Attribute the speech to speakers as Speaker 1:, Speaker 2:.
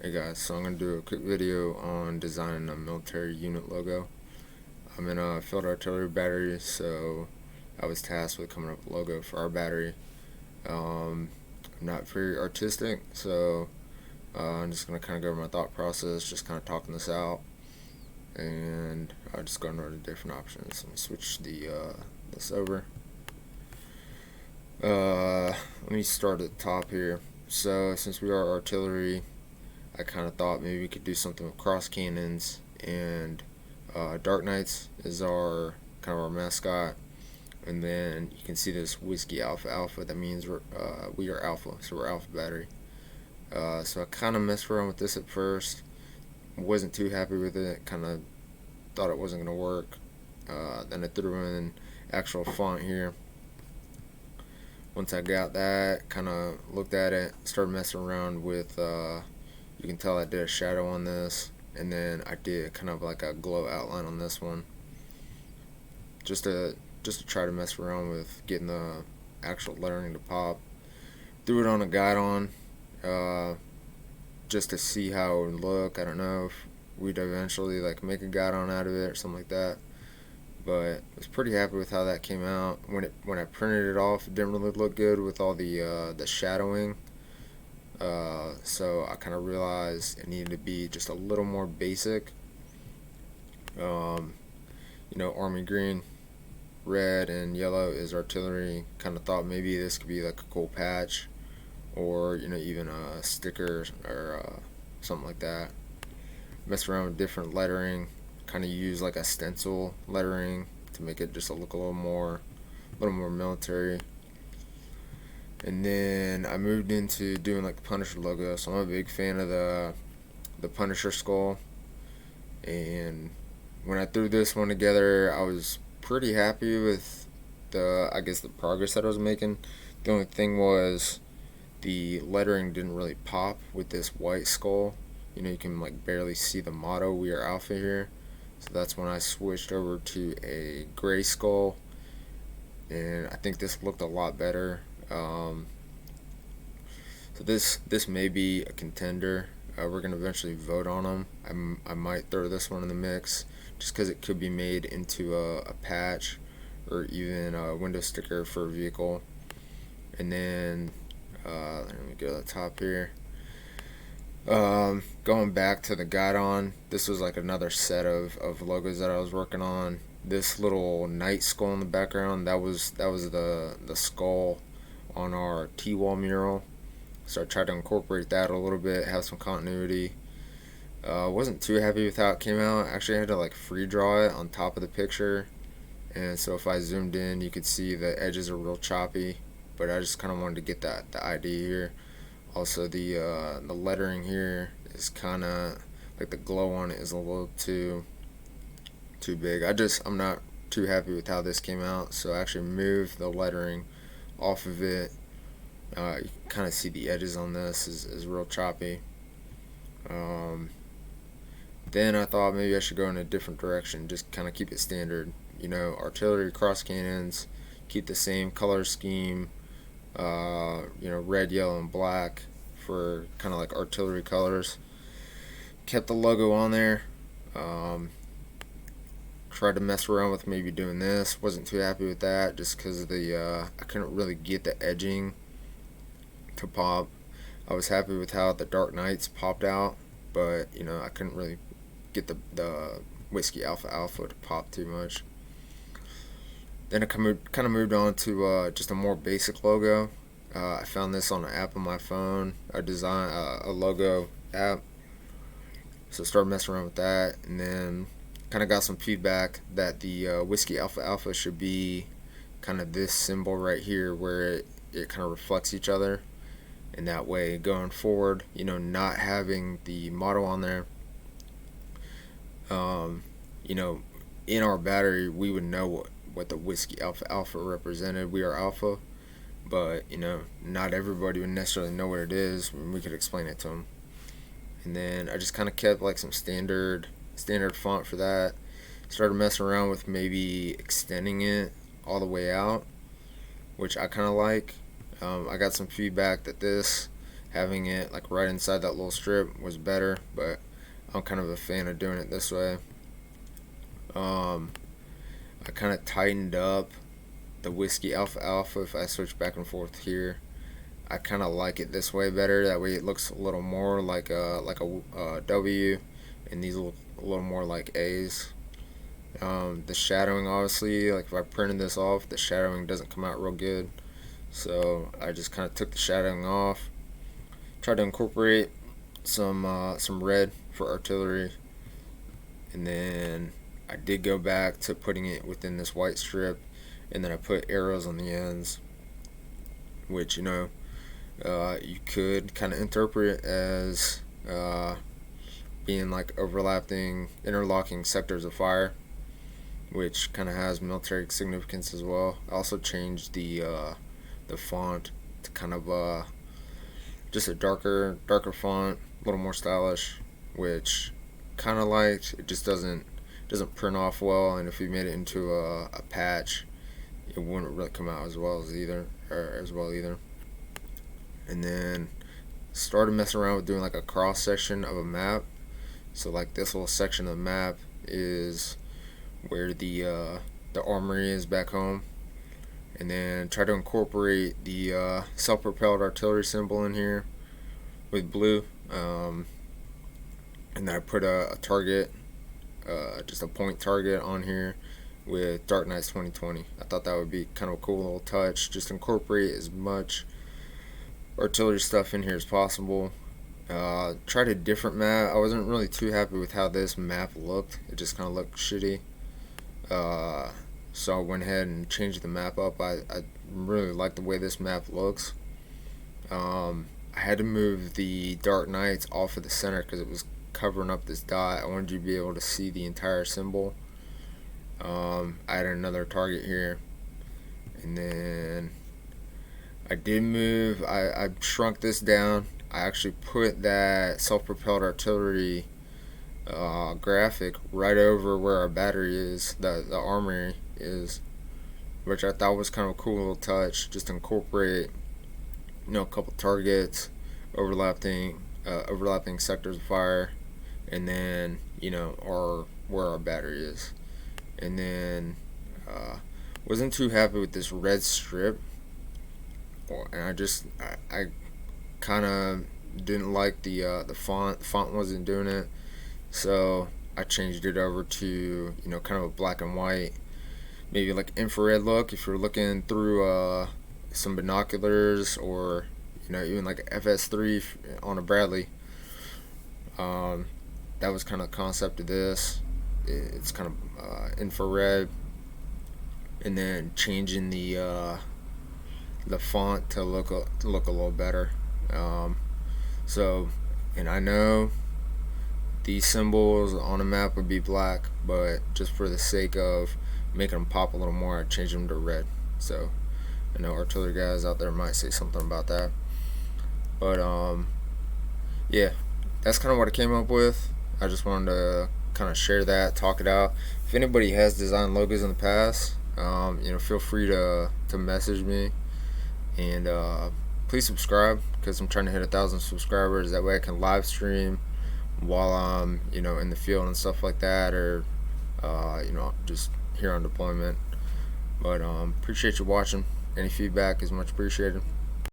Speaker 1: Hey guys, so I'm going to do a quick video on designing a military unit logo. I'm in a field artillery battery, so I was tasked with coming up with a logo for our battery. I'm not very artistic, so I'm just going to kind of go over my thought process, just kind of talking this out, and just going over the different options. Let me switch this over. Let me start at the top here. So since we are artillery, I kind of thought maybe we could do something with cross cannons, and Dark Knights is our kind of our mascot. And then you can see this Whiskey Alpha Alpha. That means we are Alpha, so we're Alpha Battery. So I kind of messed around with this at first. Wasn't too happy with it. Kind of thought it wasn't gonna work. Then I threw in actual font here. Once I got that, kind of looked at it, started messing around with. You can tell I did a shadow on this, and then I did kind of like a glow outline on this one, just to try to mess around with getting the actual lettering to pop. Threw it on a guidon, just to see how it would look. I don't know if we'd eventually like make a guidon out of it or something like that, but I was pretty happy with how that came out. When I printed it off, it didn't really look good with all the shadowing. So I kind of realized it needed to be just a little more basic. Army green, red, and yellow is artillery. Kind of thought maybe this could be like a cool patch, or even a sticker or something like that. Mess around with different lettering. Kind of use like a stencil lettering to make it just look a little more military. And then I moved into doing like the Punisher logo. So I'm a big fan of the Punisher skull. And when I threw this one together, I was pretty happy with the progress that I was making. The only thing was the lettering didn't really pop with this white skull. You can like barely see the motto, "We are Alpha" here. So that's when I switched over to a gray skull, and I think this looked a lot better. So this may be a contender. We're gonna eventually vote on them. I might throw this one in the mix just because it could be made into a patch or even a window sticker for a vehicle. And then let me go to the top here. Going back to the guidon, this was like another set of logos that I was working on. This little knight skull in the background, that was the skull on our T-wall mural. So I tried to incorporate that a little bit, have some continuity. Wasn't too happy with how it came out. Actually, I had to like free draw it on top of the picture, and so if I zoomed in, you could see the edges are real choppy. But I just kind of wanted to get the idea here. Also, the lettering here is kind of like the glow on it is a little too big. I'm not too happy with how this came out, so I actually moved the lettering off of it. You can kind of see the edges on this is real choppy. Then I thought maybe I should go in a different direction, just kind of keep it standard. Artillery cross cannons, keep the same color scheme. Red, yellow, and black for kind of like artillery colors. Kept the logo on there. Tried to mess around with maybe doing this. Wasn't too happy with that just because of I couldn't really get the edging to pop. I was happy with how the Dark Knights popped out, but I couldn't really get the Whiskey Alpha Alpha to pop too much. Then I kind of moved on to just a more basic logo. I found this on an app on my phone. I designed a logo app, so started messing around with that, and then kind of got some feedback that the Whiskey Alpha Alpha should be kind of this symbol right here, where it kind of reflects each other. And that way, going forward, not having the motto on there, in our battery, we would know what the Whiskey Alpha Alpha represented. We are Alpha, but not everybody would necessarily know what it is. We could explain it to them. And then I just kind of kept like some standard font for that. Started messing around with maybe extending it all the way out, which I kind of like. I got some feedback that this having it like right inside that little strip was better, but I'm kind of a fan of doing it this way. Um, I kind of tightened up the Whiskey Alpha Alpha if I switch back and forth here. I kind of like it this way better. That way it looks a little more like a W, and these look a little more like A's. The shadowing, obviously, like if I printed this off, the shadowing doesn't come out real good. So I just kind of took the shadowing off. Tried to incorporate some red for artillery, and then I did go back to putting it within this white strip, and then I put arrows on the ends, which you could kind of interpret as being like overlapping, interlocking sectors of fire, which kind of has military significance as well. I also changed the font to kind of just a darker font, a little more stylish, which kind of liked. It just doesn't print off well, and if you made it into a patch, it wouldn't really come out as well either. And then started messing around with doing like a cross section of a map. So like this little section of the map is where the armory is back home, and then try to incorporate the self-propelled artillery symbol in here with blue. And then I put a target, just a point target on here with Dark Knights 2020. I thought that would be kind of a cool little touch. Just incorporate as much artillery stuff in here as possible. Tried a different map. I wasn't really too happy with how this map looked. It just kind of looked shitty. So I went ahead and changed the map up. I really like the way this map looks. I had to move the Dark Knights off of the center because it was covering up this dot. I wanted you to be able to see the entire symbol. I added another target here, and then I did move. I shrunk this down. I actually put that self-propelled artillery graphic right over where our battery is, the armory is, which I thought was kind of a cool little touch. Just incorporate, a couple targets, overlapping sectors of fire, and then where our battery is. And then wasn't too happy with this red strip, and I kind of didn't like the font. The font wasn't doing it, so I changed it over to kind of a black and white, maybe like infrared look if you're looking through some binoculars, or even like a FS3 on a Bradley. That was kind of the concept of this. It's kind of infrared, and then changing the font to look a little better. And I know these symbols on a map would be black, but just for the sake of making them pop a little more, I changed them to red. So I know artillery guys out there might say something about that, but yeah, that's kind of what I came up with. I just wanted to kind of share that, talk it out. If anybody has designed logos in the past, feel free to message me, and please subscribe, because I'm trying to hit 1,000 subscribers. That way I can live stream while I'm in the field and stuff like that, or just here on deployment. But appreciate you watching. Any feedback is much appreciated.